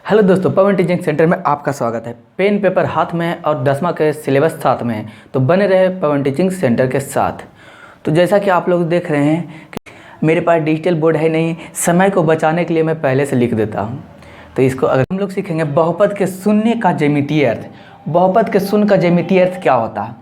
Hello दोस्तों, पवन teaching centre में आपका स्वागत है। पेन पेपर हाथ में है और 10वां के सिलेबस साथ में है, तो बने रहे पवन टीचिंग सेंटर के साथ। तो जैसा कि आप लोग देख रहे हैं कि मेरे पास डिजिटल बोर्ड है नहीं, समय को बचाने के लिए मैं पहले से लिख देता हूं। तो इसको अगर हम लोग सीखेंगे बहुपद के शून्य का ज्यामितीय अर्थ। बहुपद के शून्य का ज्यामितीय अर्थ क्या होता है?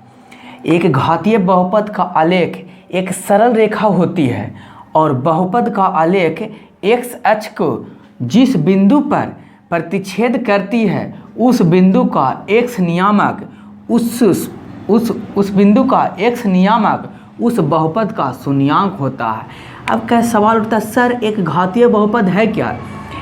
एक घातीय बहुपद का आलेख एक सरल रेखा होती है और बहुपद का आलेख एक्स अक्ष को जिस बिंदु पर प्रतिच्छेद करती है उस बिंदु का x नियामक उस बिंदु का x नियामक उस बहुपद का शून्यांक होता है। अब क्या सवाल उठता है, सर एक घातीय बहुपद है क्या?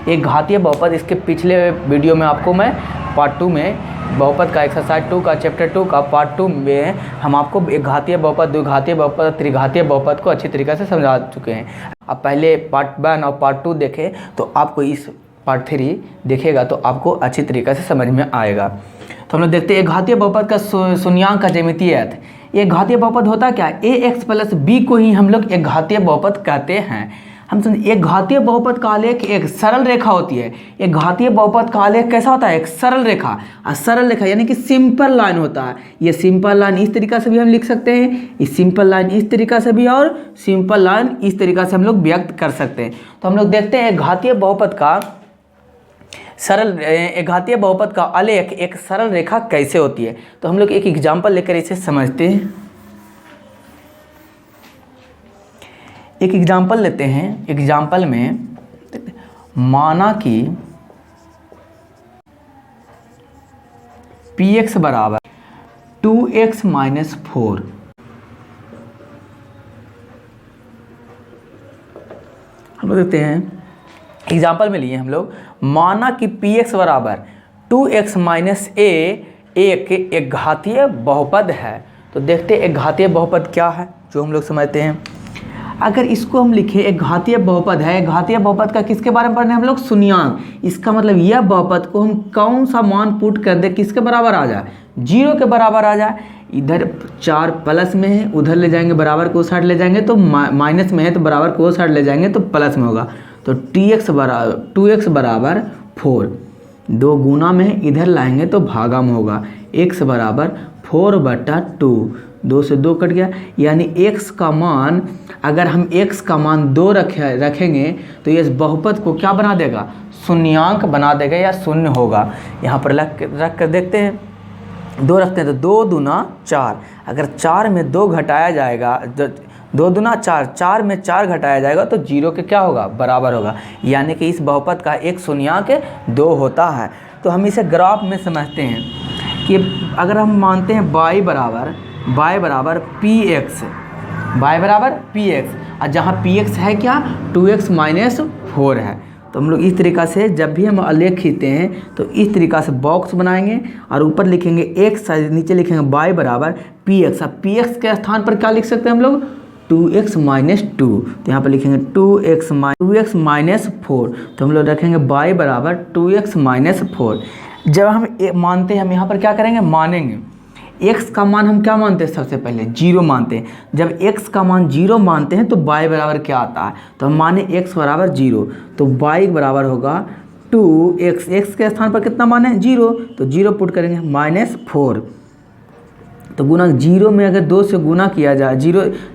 एक घातीय बहुपद, इसके पिछले वीडियो में आपको मैं पार्ट 2 में बहुपद का एक्सरसाइज 2 का चैप्टर 2 का पार्ट 2 में हम आपको एक घातीय बहुपद, द्विघातीय बहुपद, त्रिघातीय बहुपद को अच्छी तरीके से समझा चुके हैं। अब पहले पार्ट 1 और पार्ट 2 देखें तो आपको इस पार्ट 3 देखेगा तो आपको अच्छी तरीके से समझ में आएगा। तो हम लोग देखते हैं एक घातीय बहुपद का शून्यांक का ज्यामितीय अर्थ। एक घातीय बहुपद होता क्या? ax प्लस b को ही हम लोग एक घातीय बहुपद कहते हैं। हम समझ, एक घातीय बहुपद का आलेख एक सरल रेखा होती है। एक घातीय बहुपद का आलेख कैसा होता है? एक सरल रेखा। और सरल रेखा यानी कि सिंपल लाइन होता है। ये सिंपल लाइन इस तरीका से भी हम लिख सकते हैं, इस सिंपल लाइन इस तरीका से भी, और सिंपल लाइन इस तरीका से हम लोग व्यक्त कर सकते हैं। तो हम लोग देखते हैं घातीय बहुपद का एक घातीय बहुपद का आलेख एक सरल रेखा कैसे होती है। तो हम लोग एक एग्जाम्पल लेकर इसे समझते हैं। एक एग्जाम्पल लेते हैं। एग्जाम्पल में माना कि px बराबर 2x माइनस 4। हम लोग देखते हैं एग्जाम्पल में लिए हम लोग, माना कि px बराबर 2x माइनस a एक घातीय बहुपद है। तो देखते हैं एक घातीय बहुपद क्या है जो हम लोग समझते हैं। अगर इसको हम लिखें एक घातीय बहुपद है, घातीय बहुपद का किसके बारे में पढ़ने हम लोग? शून्यांक। इसका मतलब यह बहुपद को हम कौन सा मान पुट कर दे किसके बराबर आ जाए? 0 के बराबर आ जाए। इधर 4 प्लस में है, उधर ले जाएंगे बराबर को उस साइड ले जाएंगे तो माइनस में है, तो बराबर को उस साइड ले जाएंगे तो प्लस में होगा। तो 2x बराबर 4, 2 गुना में इधर लाएंगे तो भागा में होगा। x बराबर 4/2, 2 से 2 कट गया, यानी x का मान, अगर हम x का मान 2 रखेंगे तो ये बहुपद को क्या बना देगा? शून्यांक बना देगा या शून्य होगा। यहाँ पर रख कर देखते हैं। 2 रखते हैं तो 2 दूना 4, अगर 4 में 2 घटाया जाएगा, 2 दूना 4, 4 में 4 घटाया जाएगा तो 0 के क्या होगा? बराबर होगा। यानी कि इस बहुपद का एक शून्यांक 2 होता है। तो हम इसे ग्राफ में समझते हैं कि अगर हम मानते हैं y बराबर px, y बराबर px, और जहाँ px है क्या? 2x माइनस 4 है। तो हम लोग इस तरीक़ा से जब भी हम आलेख खींचते हैं तो इस तरीक़ा से बॉक्स बनाएंगे और ऊपर लिखेंगे x, नीचे लिखेंगे y बराबर px। अब px के स्थान पर क्या लिख सकते हैं हम लोग? 2x minus 2। तो यहाँ पर लिखेंगे 2x माइनस 4। तो हम लोग रखेंगे y बराबर 2x माइनस 4। जब हम मानते हैं, हम यहाँ पर क्या करेंगे? मानेंगे। x का मान हम क्या मानते हैं? सबसे पहले 0 मानते हैं। जब x का मान 0 मानते हैं तो y बराबर क्या आता है? तो हम माने x बराबर 0, तो y बराबर होगा 2x। x के स्थान पर कितना माने? 0, तो 0 पुट करेंगे, माइनस 4। तो गुना 0 में अगर 2 से गुना किया जाए,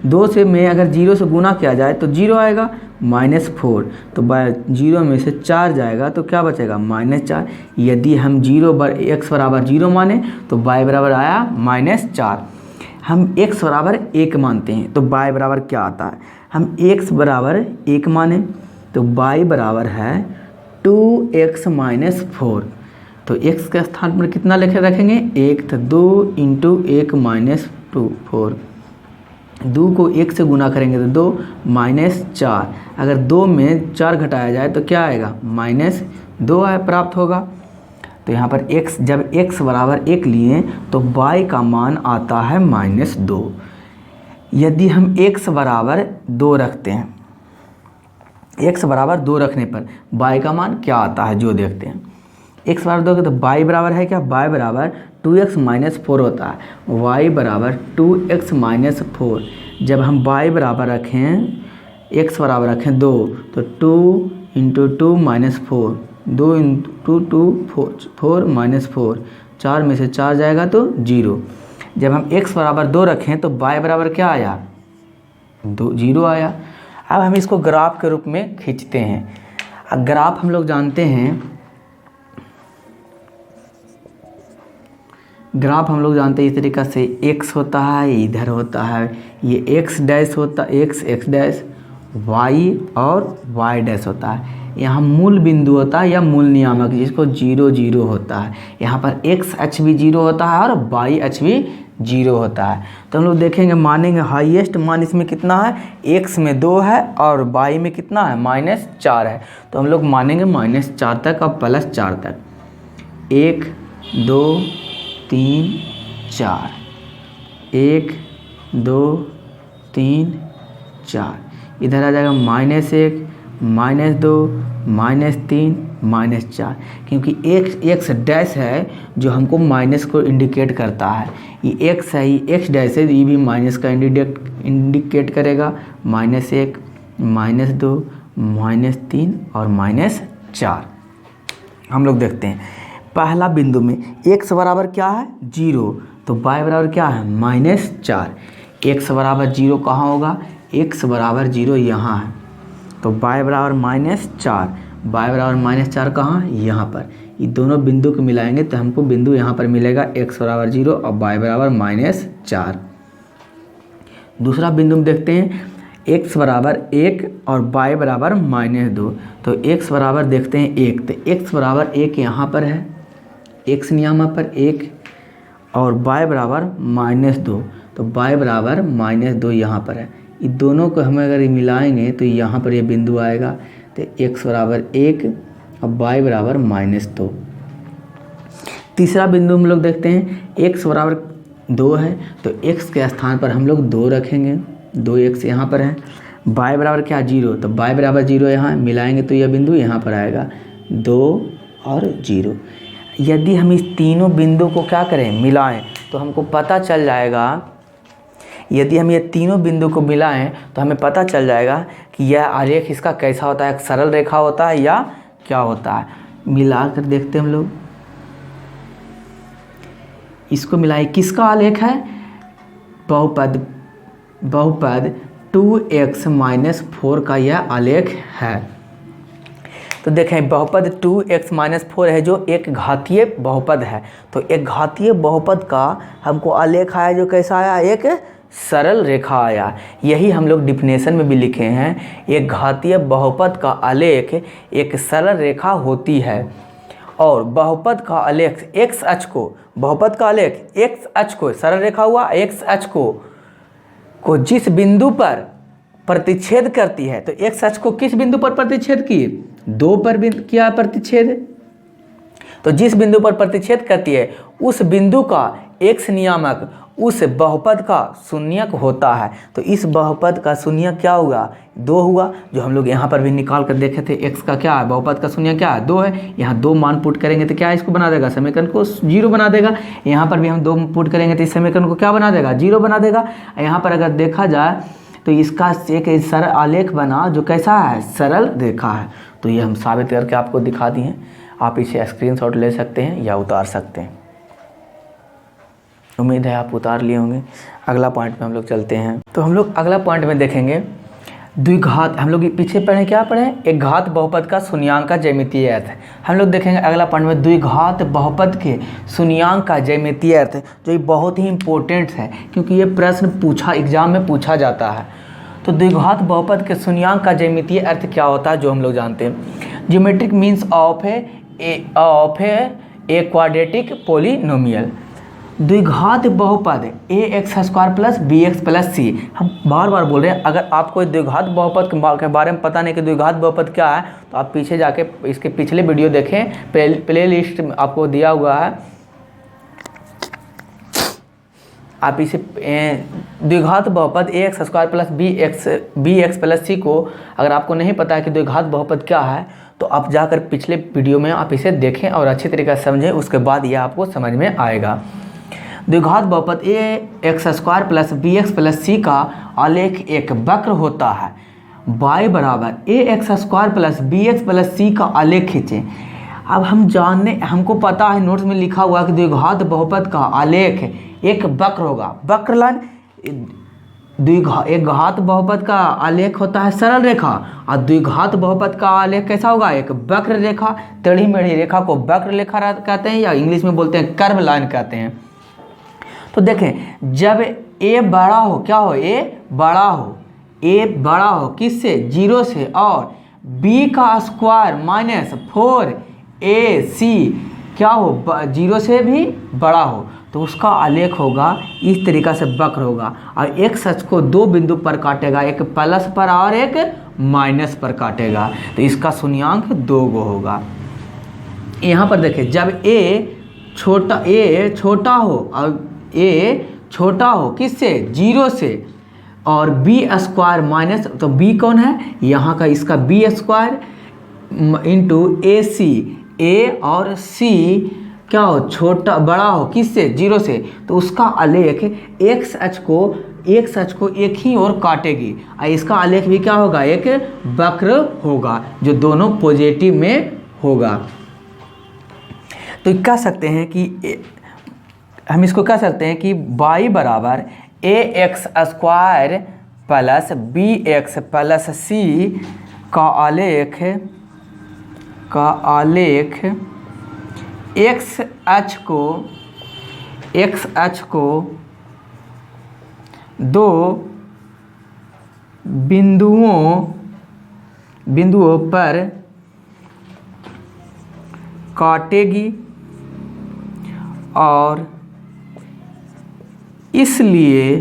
2 से में अगर 0 से गुना किया जाए तो 0 आएगा, माइनस 4। तो 0 में से 4 जाएगा तो क्या बचेगा? माइनस 4। यदि हम x बराबर 0 माने तो y बराबर आया माइनस 4। हम x बराबर 1 मानते हैं तो y बराबर क्या आता है? हम x बराबर 1 माने तो y बराबर है 2x माइनस 4। तो x के स्थान पर कितना रखेंगे? 1, तो 2 इंटू 1 माइनस 2, 4। 2 को 1 से गुना करेंगे तो 2 माइनस 4। अगर 2 में 4 घटाया जाए तो क्या आएगा? माइनस 2 प्राप्त होगा। तो यहाँ पर x, जब x बराबर 1 लिए तो y का मान आता है माइनस 2। यदि हम x बराबर 2 रखते हैं, x बराबर 2 रखने पर y का मान क्या आता है जो देखते हैं। x बराबर 2 तो y बराबर है क्या? y बराबर 2x माइनस 4 होता है। y बराबर 2x माइनस 4। जब हम y बराबर रखें, x बराबर रखें 2, तो 2 इंटू 2 माइनस 4, 2 इंटू 2 4 माइनस 4, 4 में से 4 जाएगा तो 0। जब हम x बराबर 2 रखें तो y बराबर क्या आया, 2 0 आया। अब हम इसको ग्राफ के रूप में खींचते हैं। ग्राफ हम लोग जानते हैं, ग्राफ हम लोग जानते हैं इस तरीक़ा से x होता है, इधर होता है, ये x डैश होता है, x डैश, y और y डैश होता है। यहाँ मूल बिंदु होता है या मूल नियामक जिसको 0 0 होता है। यहाँ पर x अक्ष भी 0 होता है और y अक्ष भी 0 होता है। तो हम लोग देखेंगे, मानेंगे हाईएस्ट मान इसमें कितना है, x में 2 है और y में कितना है, -4 है। तो हम लोग मानेंगे -4 तक और +4 तक, 1 2 3 4, 1 2 3 4, इधर आ जाएगा -1 -2 -3 -4, क्योंकि x डैश है जो हमको माइनस को इंडिकेट करता है। ये x है, ये x डैश है, ये भी माइनस का इंडिकेट करेगा, -1 -2 -3 और -4। हम लोग देखते हैं पहला बिंदु में x बराबर क्या है, 0, तो y बराबर क्या है, -4। x बराबर 0 कहाँ होगा, x बराबर 0 यहाँ है, तो y बराबर -4, y बराबर -4 कहाँ, यहाँ पर। ये दोनों बिंदु को मिलाएंगे तो हमको बिंदु यहाँ पर मिलेगा x बराबर 0 और y बराबर -4। दूसरा बिंदु में देखते हैं, x बराबर 1 और y बराबर -2, तो x बराबर देखते हैं 1, तो x बराबर 1 यहाँ पर है, x नियामक पर 1, और y बराबर -2, तो y बराबर -2 यहाँ पर है। ये दोनों को हम अगर मिलाएंगे तो यहाँ पर ये बिंदु आएगा, तो x बराबर 1 और y बराबर -2। तीसरा बिंदु हम लोग देखते हैं, x बराबर 2 है, तो x के स्थान पर हम लोग 2 रखेंगे, 2x यहाँ पर है। y बराबर क्या, 0, तो y बराबर 0 यहाँ मिलाएंगे तो यह बिंदु यहाँ पर आएगा, 2 और 0। यदि हम इस तीनों बिंदु को क्या करें, मिलाएं, तो हमको पता चल जाएगा, यदि हम ये तीनों बिंदु को मिलाएं तो हमें पता चल जाएगा कि यह आलेख इसका कैसा होता है, एक सरल रेखा होता है या क्या होता है। मिला कर देखते हैं हम लोग, इसको मिलाएं, किसका आलेख है, बहुपद 2x - 4 का यह आलेख है। तो देखें, बहुपद 2x - 4 है जो एक घातीय बहुपद है, तो एक घातीय बहुपद का हमको आलेख आया जो कैसा आया, एक सरल रेखा आया। यही हम लोग डिफिनेशन में भी लिखे हैं, एक घातीय बहुपद का आलेख एक सरल रेखा होती है, और बहुपद का आलेख x अक्ष को, बहुपद का आलेख x अक्ष को, सरल रेखा हुआ, x अक्ष को जिस बिंदु पर प्रतिच्छेद करती है, तो x अक्ष को किस बिंदु पर प्रतिच्छेद की, 2 पर किया प्रतिच्छेद, तो जिस बिंदु पर प्रतिच्छेद करती है उस बिंदु का x नियामक उस बहुपद का शून्यक होता है। तो इस बहुपद का शून्यक क्या हुआ, 2 हुआ, जो हम लोग यहाँ पर भी निकाल कर देखे थे। x का क्या है, बहुपद का शून्यक क्या है, 2 है। यहाँ 2 मान पुट करेंगे तो क्या इसको बना देगा, समीकरण को 0 बना देगा। यहाँ पर भी हम 2 पुट करेंगे तो इस समीकरण को क्या बना देगा, 0 बना देगा। यहाँ पर अगर देखा जाए तो इसका एक सरल आलेख बना जो कैसा है, सरल रेखा है। तो ये हम साबित करके आपको दिखा दिए, आप इसे स्क्रीनशॉट ले सकते हैं या उतार सकते हैं। उम्मीद है आप उतार लिए होंगे। अगला पॉइंट में हम लोग चलते हैं। तो हम लोग अगला पॉइंट में देखेंगे द्विघात, हम लोग पीछे पढ़े क्या पढ़े, एक घात बहुपद का शून्यांक का ज्यामितीय अर्थ। हम लोग देखेंगे अगला पॉइंट में द्विघात बहुपद के शून्यांक का ज्यामितीय अर्थ, जो ये बहुत ही इंपॉर्टेंट है क्योंकि ये प्रश्न एग्जाम में पूछा जाता है। तो द्विघात बहुपद के शून्यांक का ज्यामितीय अर्थ क्या होता है, जो हम लोग जानते हैं, geometric means of a quadratic polynomial. द्विघात बहुपद ax² + bx + c, हम बार बार बोल रहे हैं, अगर आपको द्विघात बहुपद के बारे में पता नहीं कि द्विघात बहुपद क्या है, तो आप पीछे जाके इसके पिछले वीडियो देखें, प्ले लिस्ट में आपको दिया हुआ है। आप इसे द्विघात बहुपद ax² + bx + c को, अगर आपको नहीं पता है कि द्विघात बहुपद क्या है, तो आप जाकर पिछले वीडियो में आप इसे देखें और अच्छी तरीके से समझें, उसके बाद यह आपको समझ में आएगा। द्विघात बहुपद ax² + bx + c का आलेख एक वक्र होता है। y बराबर ax² + bx + c का आलेख खींचें। अब हमको पता है, नोट्स में लिखा हुआ है कि द्विघात बहुपद का आलेख एक वक्र होगा। वक्र लाइन एक घात बहुपद का आलेख होता है सरल रेखा, और द्विघात बहुपद का आलेख कैसा होगा, एक वक्र रेखा। टेढ़ी मेढ़ी रेखा को वक्र रेखा कहते हैं, या इंग्लिश में बोलते हैं कर्व लाइन कहते हैं। तो देखें, जब ए बड़ा हो, क्या हो, ए बड़ा हो किससे, 0 से, और b का स्क्वायर माइनस 4ac क्या हो, 0 से भी बड़ा हो, तो उसका आलेख होगा इस तरीक़ा से वक्र होगा। और एक सच को दो बिंदु पर काटेगा, एक प्लस पर और एक माइनस पर काटेगा, तो इसका शून्यांक 2 गो होगा। यहाँ पर देखिए, जब ए छोटा हो और ए छोटा हो किससे, 0 से, और बी स्क्वायर माइनस, तो बी कौन है यहाँ का, इसका बी स्क्वायर इंटू ए सी, ए और सी क्या हो, बड़ा हो किससे, 0 से, तो उसका आलेख एक्स अक्ष को एक ही ओर काटेगी, और इसका आलेख भी क्या होगा, एक वक्र होगा जो दोनों पॉजिटिव में होगा। तो कह सकते हैं कि हम इसको कह सकते हैं कि y बराबर a x square plus b x plus c का आलेख एक्स अक्ष को दो बिंदुओं पर काटेगी, और इसलिए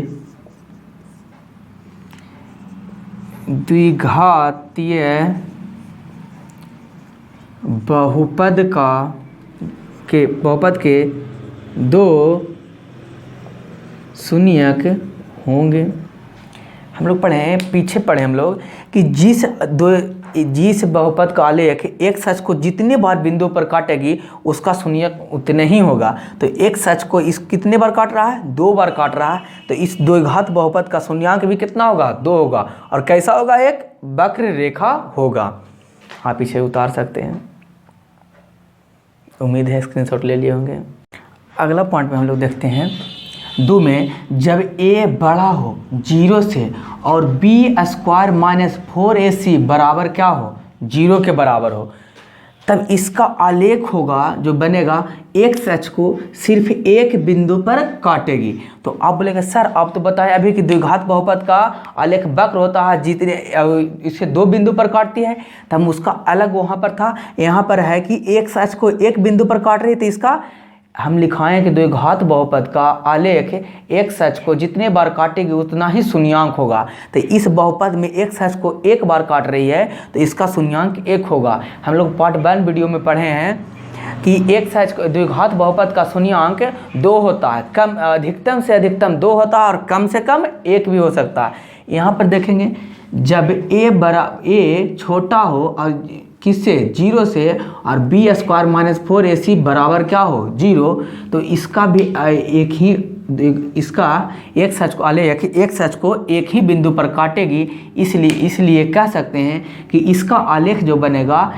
द्विघातीय बहुपद के दो शून्यक होंगे। हम लोग पीछे पढ़े हम लोग कि जिस बहुपद का आलेख एक सच को जितने बार बिंदु पर काटेगी उसका शून्यक उतने ही होगा। तो एक सच को इस कितने बार काट रहा है, 2 बार काट रहा है, तो इस द्विघात बहुपद का शून्यांक भी कितना होगा, 2 होगा, और कैसा होगा, एक वक्र रेखा होगा। आप पीछे उतार सकते हैं, उम्मीद है स्क्रीनशॉट ले लिए होंगे। अगला पॉइंट में हम लोग देखते हैं 2 में, जब a बड़ा हो 0 से और b स्क्वायर माइनस 4ac बराबर क्या हो, 0 के बराबर हो, तब इसका आलेख होगा जो बनेगा एक अक्ष को सिर्फ एक बिंदु पर काटेगी। तो आप बोलेंगे सर आप तो बताए अभी कि द्विघात बहुपद का आलेख वक्र होता है जितने इसे 2 बिंदु पर काटती है, तब उसका अलग वहाँ पर था। यहाँ पर है कि एक अक्ष को एक बिंदु पर काट रही है, तो इसका हम लिखाएं कि द्विघात बहुपद का आलेख एक सच को जितने बार काटेगी उतना ही शून्यांक होगा। तो इस बहुपद में एक सच को एक बार काट रही है तो इसका शून्यांक 1 होगा। हम लोग पार्ट 1 वीडियो में पढ़े हैं कि एक सच द्विघात बहुपद का शून्यांक 2 होता है, कम अधिकतम से अधिकतम 2 होता है और कम से कम 1 भी हो सकता है। यहाँ पर देखेंगे जब ए छोटा हो और किससे, 0 से, और बी स्क्वायर माइनस 4ac बराबर क्या हो, 0, तो इसका भी इसका एक सच को आलेख एक सच को एक ही बिंदु पर काटेगी, इसलिए कह सकते हैं कि इसका आलेख जो बनेगा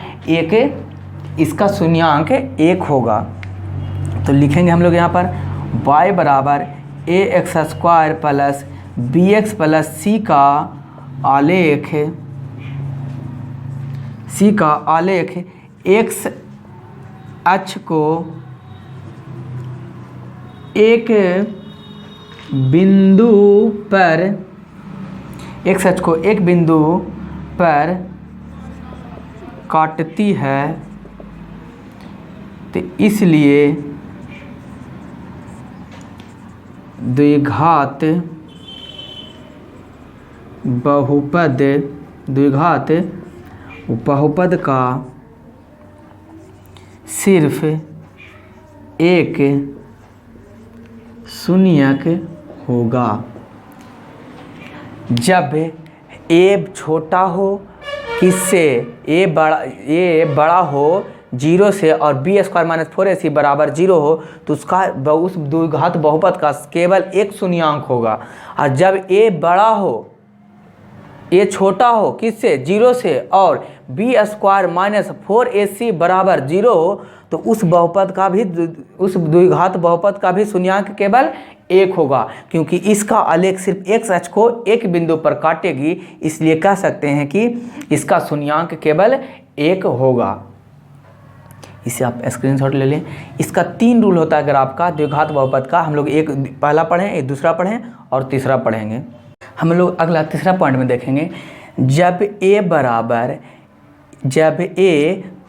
इसका शून्यांक 1 होगा। तो लिखेंगे हम लोग यहाँ पर y बराबर a x square plus b x plus c का आलेख एक्स अक्ष को एक बिंदु पर काटती है, तो इसलिए द्विघात बहुपद का सिर्फ एक शून्यक होगा जब ए छोटा हो किससे, ए बड़ा हो 0 से और बी स्क्वायर माइनस 4ac बराबर 0 हो, तो उस द्विघात बहुपद का केवल एक शून्यांक होगा। और जब ए बड़ा हो ए छोटा हो किससे, 0 से, और बी स्क्वायर माइनस 4ac बराबर 0 हो, तो उस बहुपद का भी, उस द्विघात बहुपद का भी शून्यांक केवल 1 होगा, क्योंकि इसका आलेख सिर्फ x अक्ष को एक बिंदु पर काटेगी, इसलिए कह सकते हैं कि इसका शून्यांक केवल 1 होगा। इसे आप स्क्रीनशॉट ले लें। इसका 3 रूल होता है ग्राफ का, द्विघात बहुपद का। हम लोग एक पहला पढ़ें, एक दूसरा पढ़ें और तीसरा पढ़ेंगे। हम लोग अगला तीसरा पॉइंट में देखेंगे, जब ए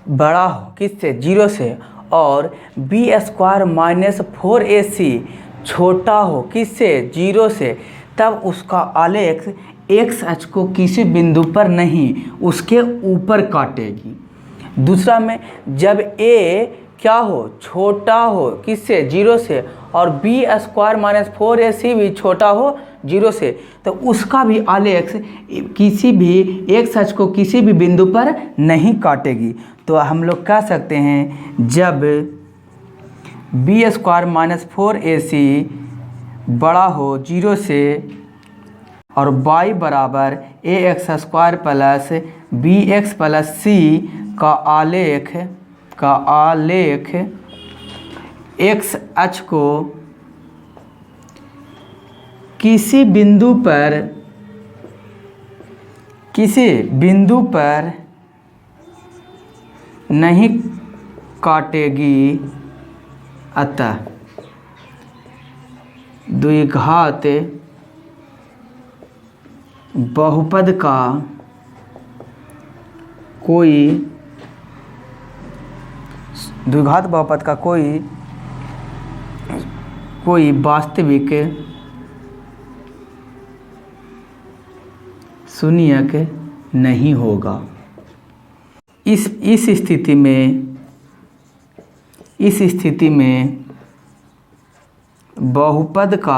बड़ा हो किससे, 0 से, और बी स्क्वायर माइनस 4ac छोटा हो किससे, 0 से, तब उसका आलेख x अक्ष को किसी बिंदु पर नहीं उसके ऊपर काटेगी। दूसरा में, जब a क्या हो, छोटा हो किससे, 0 से, और बी स्क्वायर माइनस 4ac भी छोटा हो 0 से, तो उसका भी आलेख किसी भी x अक्ष को किसी भी बिंदु पर नहीं काटेगी। तो हम लोग कह सकते हैं, जब बी स्क्वायर माइनस 4ac बड़ा हो 0 से, और y बराबर ax square plus bx plus c का आलेख x अक्ष को किसी बिंदु पर नहीं काटेगी, अतः द्विघात बहुपद का कोई वास्तविक शून्यक नहीं होगा। इस स्थिति में बहुपद का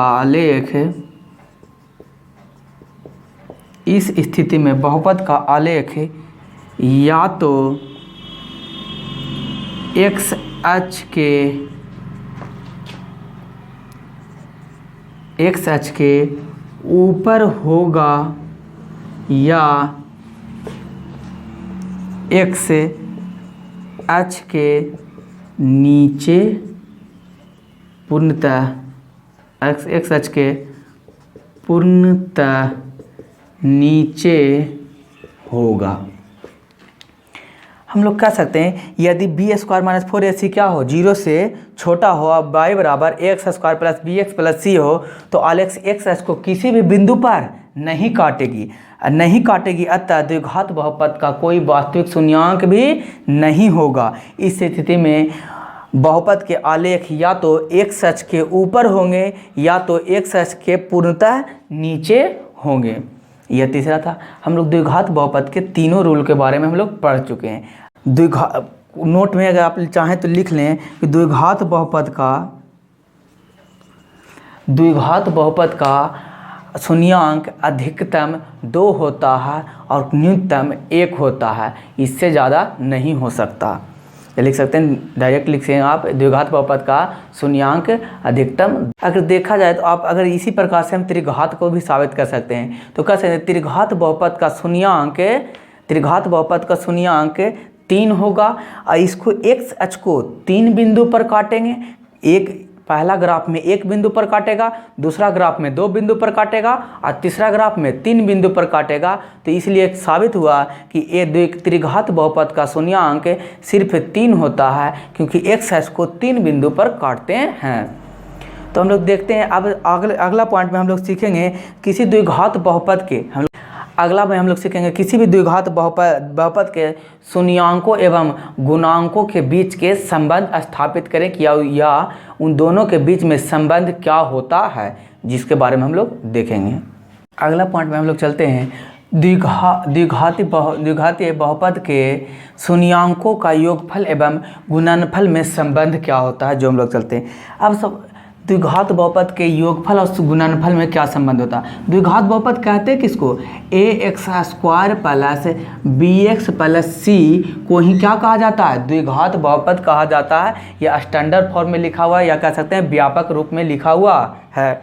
आलेख या तो x अक्ष के ऊपर होगा या x अक्ष के नीचे, x अक्ष के पूर्णतः नीचे होगा। हम लोग कह सकते हैं, यदि बी स्क्वायर माइनस 4ac क्या हो, 0 से छोटा हो, अब y बराबर ax square plus bx plus c हो, तो आलेख x अक्ष को किसी भी बिंदु पर नहीं काटेगी, अतः द्विघात बहुपद का कोई वास्तविक शून्यांक भी नहीं होगा। इस स्थिति में बहुपद के आलेख या तो x अक्ष के ऊपर होंगे या तो x अक्ष के पूर्णतः नीचे होंगे। यह तीसरा था। हम लोग द्विघात बहुपद के तीनों रूल के बारे में हम लोग पढ़ चुके हैं। नोट में अगर आप चाहें तो लिख लें कि द्विघात बहुपद का शून्यांक अधिकतम 2 होता है और न्यूनतम 1 होता है, इससे ज़्यादा नहीं हो सकता। ये लिख सकते हैं, डायरेक्ट लिख सकते हैं आप, द्विघात बहुपद का शून्यांक अधिकतम। अगर देखा जाए तो आप अगर इसी प्रकार से हम त्रिघात को भी साबित कर सकते हैं, तो कह सकते हैं त्रिघात बहुपद का शून्यांक 3 होगा, और इसको x अक्ष को 3 बिंदु पर काटेंगे। एक पहला ग्राफ में 1 बिंदु पर काटेगा, दूसरा ग्राफ में 2 बिंदु पर काटेगा, और तीसरा ग्राफ में 3 बिंदु पर काटेगा। तो इसलिए साबित हुआ कि ये त्रिघात बहुपद का शून्यांक सिर्फ 3 होता है, क्योंकि x अक्ष को 3 बिंदु पर काटते हैं। तो हम लोग देखते हैं अब अगला पॉइंट में हम लोग सीखेंगे किसी द्विघात बहुपद के किसी भी द्विघात बहुपद के शून्यांकों एवं गुणांकों के बीच के संबंध स्थापित करें कि या उन दोनों के बीच में संबंध क्या होता है, जिसके बारे में हम लोग देखेंगे। अगला पॉइंट में हम लोग चलते हैं, द्विघातीय बहुपद के शून्यांकों का योगफल एवं गुणनफल में संबंध क्या होता है, जो हम लोग चलते हैं। अब सब द्विघात बहुपद के योगफल और गुणनफल में क्या संबंध होता है। द्विघात बहुपद कहते हैं किसको, ax square plus bx plus c को ही क्या कहा जाता है, द्विघात बहुपद कहा जाता है। यह स्टैंडर्ड फॉर्म में लिखा हुआ है या कह सकते हैं व्यापक रूप में लिखा हुआ है।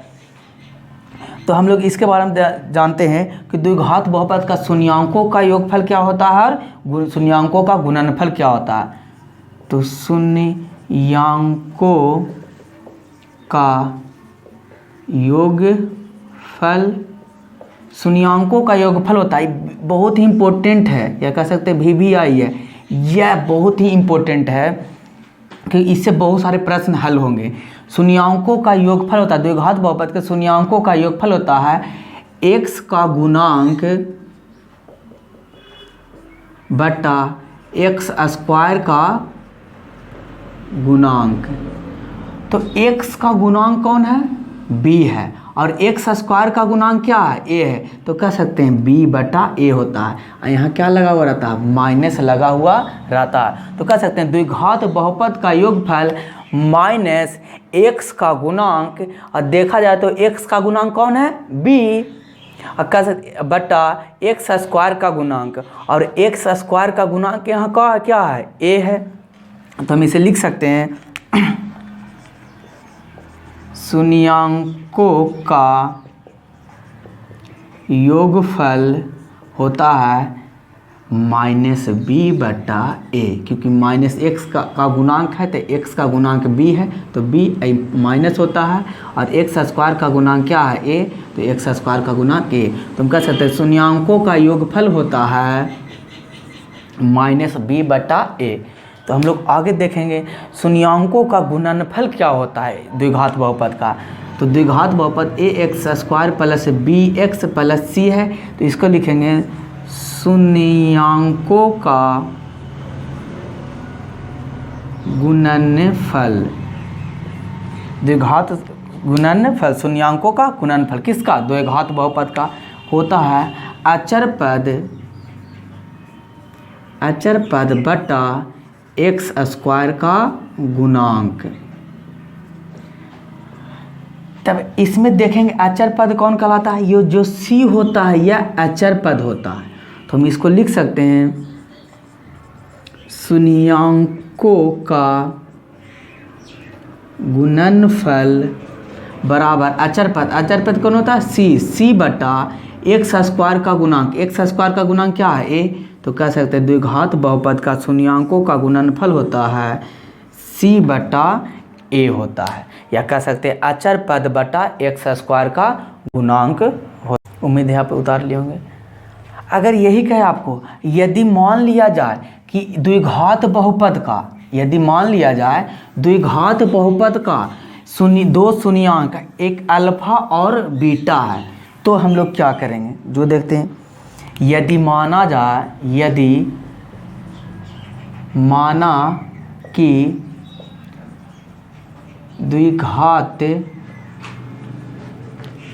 तो हम लोग इसके बारे में जानते हैं कि द्विघात बहुपद का शून्यांकों का योगफल क्या होता है और शून्यांकों का गुणनफल क्या होता है। तो शून्यांकों का योगफल, शून्यांकों का योगफल होता है, बहुत ही इम्पोर्टेंट है, या कह सकते हैं VBI है, यह बहुत ही इम्पोर्टेंट है कि इससे बहुत सारे प्रश्न हल होंगे। शून्यांकों का योगफल होता है, द्विघात बहुपद के शून्यांकों का योगफल होता है x का गुणांक बटा x स्क्वायर का गुणांक। तो x का गुणांक कौन है? b है, और x स्क्वायर का गुणांक क्या है? a है। तो कह सकते हैं b बटा a होता है, और यहाँ क्या लगा हुआ रहता है? माइनस लगा हुआ रहता है। तो कह सकते हैं द्विघात बहुपद का योगफल माइनस x का गुणांक, और देखा जाए तो x का गुणांक कौन है? b, और कह सकते बटा x स्क्वायर का गुणांक, और x स्क्वायर का गुणांक यहाँ का क्या है? a है। तो हम इसे लिख सकते हैं शून्यांकों का योगफल होता है माइनस b बटा a, क्योंकि माइनस x का गुणांक है तो x का गुणांक b है, तो b माइनस होता है, और x स्क्वायर का गुणांक क्या है? a, तो x स्क्वायर का गुणांक a। तो हम कह सकते हैं शून्यांकों का योगफल होता है माइनस b बटा a। तो हम लोग आगे देखेंगे शून्यांकों का गुणनफल क्या होता है द्विघात बहुपद का। तो द्विघात बहुपद ax square plus bx plus c है, तो इसको लिखेंगे शून्यांकों का गुणनफल। द्विघात गुणनफल, शून्यांकों का गुणनफल किसका? द्विघात बहुपद का होता है अचर पद बटा x स्क्वायर का गुणांक। तब इसमें देखेंगे अचर पद कौन कहलाता है? ये जो c होता है यह अचर पद होता है। तो हम इसको लिख सकते हैं शून्यांकों का गुणनफल बराबर अचर पद कौन होता है? c बटा x स्क्वायर का गुणांक। x स्क्वायर का गुणांक क्या है? a। तो कह सकते हैं द्विघात बहुपद का शून्यांकों का गुणनफल होता है c बटा a होता है, या कह सकते हैं अचर पद बटा x स्क्वायर का गुणांक हो। उम्मीद है आप उतार लिए होंगे। अगर यही कहे आपको, यदि मान लिया जाए कि द्विघात बहुपद का, यदि मान लिया जाए द्विघात बहुपद का दो शून्यांक, एक अल्फा और बीटा है, तो हम लोग क्या करेंगे जो देखते हैं। यदि माना जाए, यदि माना कि द्विघात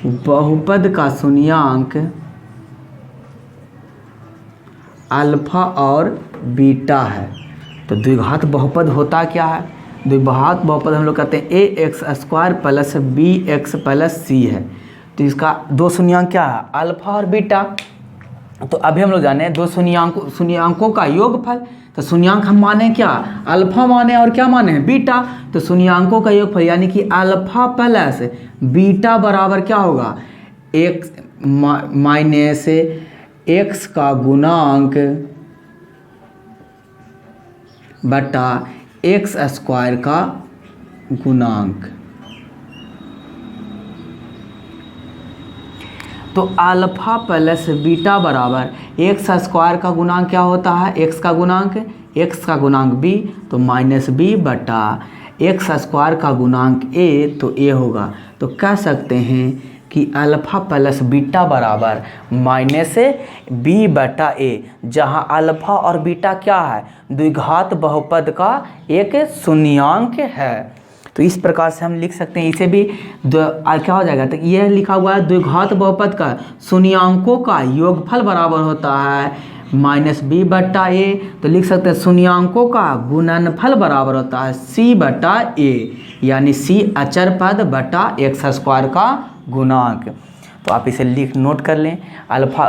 बहुपद का शून्यांक अल्फा और बीटा है, तो द्विघात बहुपद होता क्या है? द्विघात बहुपद हम लोग कहते हैं ax square plus bx plus c है। तो इसका दो शून्यांक क्या है? अल्फा और बीटा। तो अभी हम लोग जाने दो शून्यांकों का योगफल। तो शून्यांक हम माने क्या? अल्फा माने और क्या माने हैं? बीटा। तो शून्यांकों का योगफल यानी कि अल्फा प्लस बीटा बराबर क्या होगा? x माइनस x का गुणांक बटा x स्क्वायर का गुणांक। तो अल्फा प्लस बीटा बराबर x स्क्वायर का गुणांक क्या होता है? x का गुणांक b, तो माइनस b बटा x स्क्वायर का गुणांक a, तो a होगा। तो कह सकते हैं कि अल्फा प्लस बीटा बराबर माइनस b बटा a, जहाँ अल्फा और बीटा क्या है? द्विघात बहुपद का एक शून्यांक है। तो इस प्रकार से हम लिख सकते हैं। इसे भी क्या हो जाएगा? तो यह लिखा हुआ है द्विघात बहुपद का शून्यांकों का योगफल बराबर होता है माइनस b बटा a। तो लिख सकते हैं शून्यांकों का गुणनफल बराबर होता है c बटा a, यानी c अचर पद बटा x स्क्वायर का गुणांक। तो आप इसे नोट कर लें। अल्फा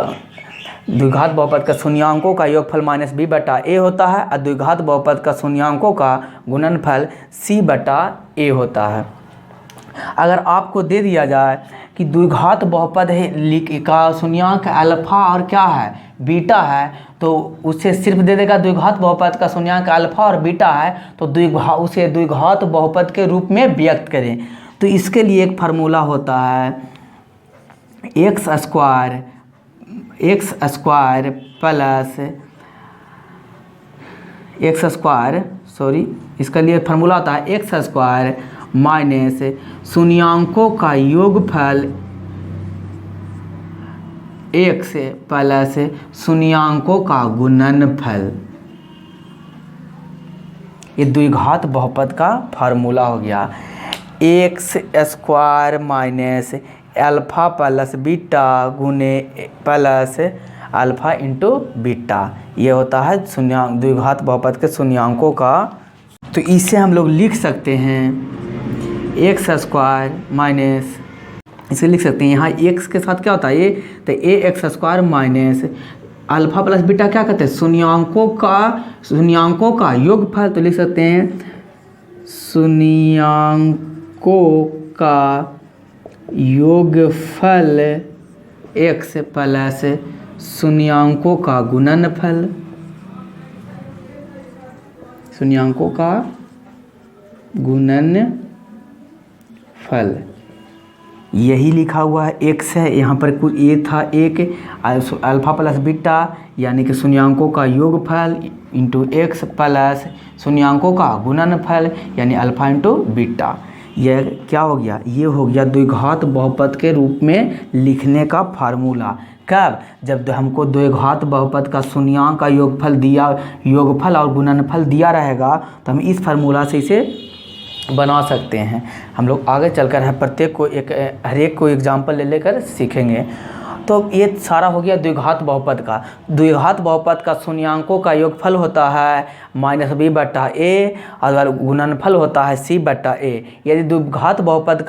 द्विघात बहुपद का शून्यांकों का योगफल माइनस b बटा a होता है, और द्विघात बहुपद का शून्यांकों का गुणनफल c बटा a होता है। अगर आपको दे दिया जाए कि द्विघात बहुपद है का शून्यांक अल्फा और क्या है बीटा है, तो उसे सिर्फ दे देगा द्विघात बहुपद का शून्यांक अल्फा और बीटा है, तो उसे द्विघात बहुपद के रूप में व्यक्त करें। तो इसके लिए एक फार्मूला होता है एक्स स्क्वायर प्लस इसका लिए फार्मूला होता है एक्स स्क्वायर माइनस शून्यांकों का योगफल एक्स प्लस शून्यांकों का गुणनफल। ये द्विघात बहुपद का फार्मूला हो गया। X square minus alpha plus beta गुने प्लस अल्फा इंटू बीटा, ये होता है द्विघात बहुपद के शून्यांकों का। तो इसे हम लोग लिख सकते हैं एक्स स्क्वायर माइनस, इसे लिख सकते हैं यहाँ एक्स के साथ क्या होता है ये, तो a x square minus alpha plus beta क्या कहते हैं शून्यांकों का योगफल। तो लिख सकते हैं शून्यांकों का योगफल एक्स प्लस शून्यांकों का गुणनफल, शून्यांकों का गुणनफल, यही लिखा हुआ है। एक्स है यहाँ पर कुछ ये था एक अल्फा प्लस बीटा यानी कि शून्यांकों का योगफल इंटू एक्स प्लस शून्यांकों का गुणनफल यानी अल्फा इंटू बीटा। यह क्या हो गया, ये हो गया द्विघात बहुपद के रूप में लिखने का फार्मूला। कब, जब हमको द्विघात बहुपद का शून्यांक का योगफल और गुणनफल दिया रहेगा, तो हम इस फार्मूला से इसे बना सकते हैं। हम लोग आगे चलकर हर एक को एग्जाम्पल ले लेकर सीखेंगे। तो ये सारा हो गया द्विघात बहुपद का। द्विघात बहुपद का शून्यांकों का योगफल होता है माइनस बी बट्टा ए और गुणनफल होता है सी बट्टा ए। यदि द्विघात बहुपद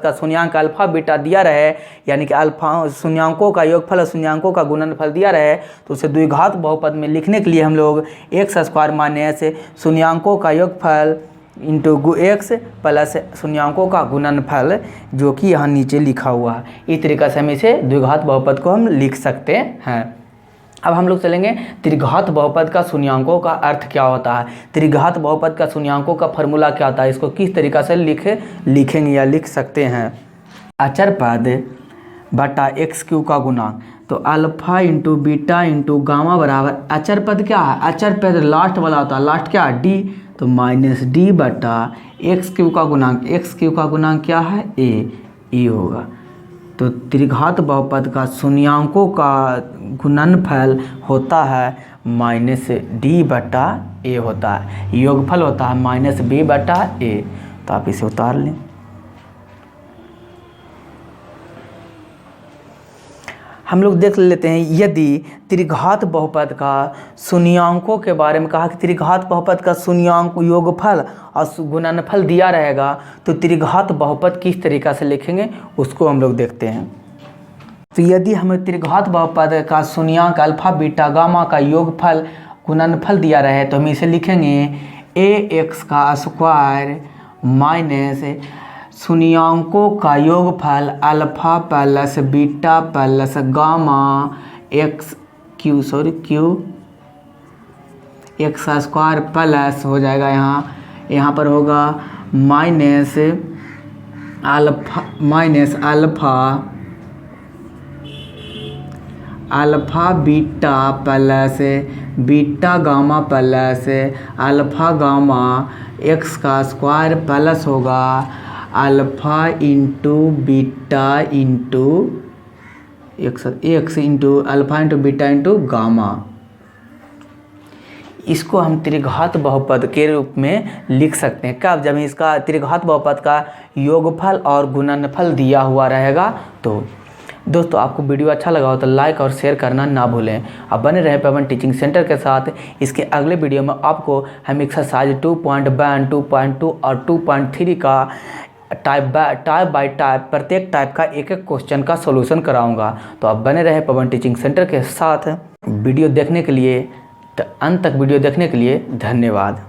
का शून्यांक अल्फा बीटा दिया रहे यानी कि अल्फा शून्यांकों का योगफल और शून्यांकों का गुणनफल दिया रहे, तो उसे द्विघात बहुपद में लिखने के लिए हम लोग एक्स स्क्वायर माइनस शून्यांकों का योगफल इंटू एक्स प्लस शून्यांकों का गुणनफल, जो कि यहाँ नीचे लिखा हुआ है, इस तरीक़े से हम इसे द्विघात बहुपद को हम लिख सकते हैं। अब हम लोग चलेंगे त्रिघात बहुपद का शून्यांकों का अर्थ क्या होता है, त्रिघात बहुपद का शून्यांकों का फार्मूला क्या होता है, इसको किस तरीक़ा से लिखेंगे या लिख सकते हैं। अचर पद बटा एक्स क्यू का गुणांक, तो alpha into beta into gamma बराबर अचर पद क्या है, अचर पद लास्ट वाला होता है, लास्ट क्या है डी, तो माइनस डी बटा एक्स क्यू का गुणांक, एक्स क्यू का गुणांक क्या है ए होगा। तो त्रिघात बहुपद का शून्यांकों का गुणनफल होता है माइनस डी बटा ए होता है, योगफल होता है माइनस बी बटा ए। तो आप इसे उतार लें। हम लोग देख लेते हैं, यदि त्रिघात बहुपद का शून्यांकों के बारे में कहा कि त्रिघात बहुपद का शून्यांक योगफल और गुणनफल दिया रहेगा, तो त्रिघात बहुपद किस तरीक़ा से लिखेंगे उसको हम लोग देखते हैं। तो यदि हमें त्रिघात बहुपद का शून्यांक अल्फा बीटा गामा का योगफल गुणनफल दिया रहे, तो हम इसे लिखेंगे ए एक्स का स्क्वायर माइनस शून्यांकों का योगफल alpha plus beta plus gamma Q x square plus हो जाएगा, यहाँ पर होगा minus alpha beta plus beta gamma plus alpha gamma x का स्क्वायर प्लस होगा alpha into beta into x into alpha into beta into gamma. इसको हम त्रिघात बहुपद के रूप में लिख सकते हैं। कब, जब इसका त्रिघात बहुपद का योगफल और गुणनफल दिया हुआ रहेगा। तो दोस्तों, आपको वीडियो अच्छा लगा हो तो लाइक और शेयर करना ना भूलें। अब बने रहे पवन टीचिंग सेंटर के साथ। इसके अगले वीडियो में आपको हम एक्सरसाइज 2.1, 2.2 और 2.3 का टाइप बाय टाइप प्रत्येक टाइप का एक एक क्वेश्चन का सॉल्यूशन कराऊंगा। तो आप बने रहे पवन टीचिंग सेंटर के साथ। वीडियो देखने के लिए अंत तक वीडियो देखने के लिए धन्यवाद।